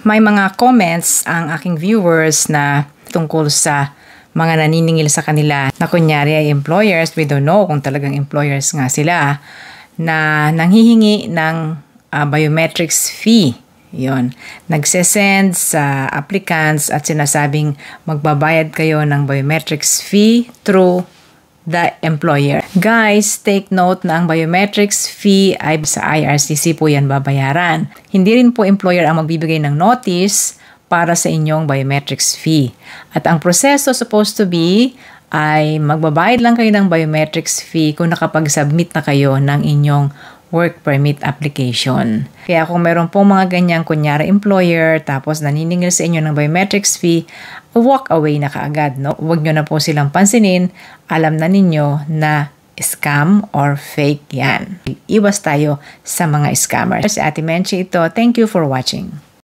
may mga comments ang aking viewers na tungkol sa mga naniningil sa kanila na kunyari ay employers, we don't know kung talagang employers nga sila, na nanghihingi ng biometrics fee. Yon. Nagsesend sa applicants at sinasabing magbabayad kayo ng biometrics fee through the employer. Guys, take note na ang biometrics fee ay sa IRCC po yan babayaran. Hindi rin po employer ang magbibigay ng notice para sa inyong biometrics fee. At ang proseso supposed to be ay magbabayad lang kayo ng biometrics fee kung nakapag-submit na kayo ng inyong work permit application. Kaya kung meron pong mga ganyang kunyari employer tapos naniningil sa inyo ng biometrics fee, walk away na kaagad. No? Huwag nyo na po silang pansinin. Alam na ninyo na scam or fake yan. Iwas tayo sa mga scammers. Si Ate Menchi ito. Thank you for watching.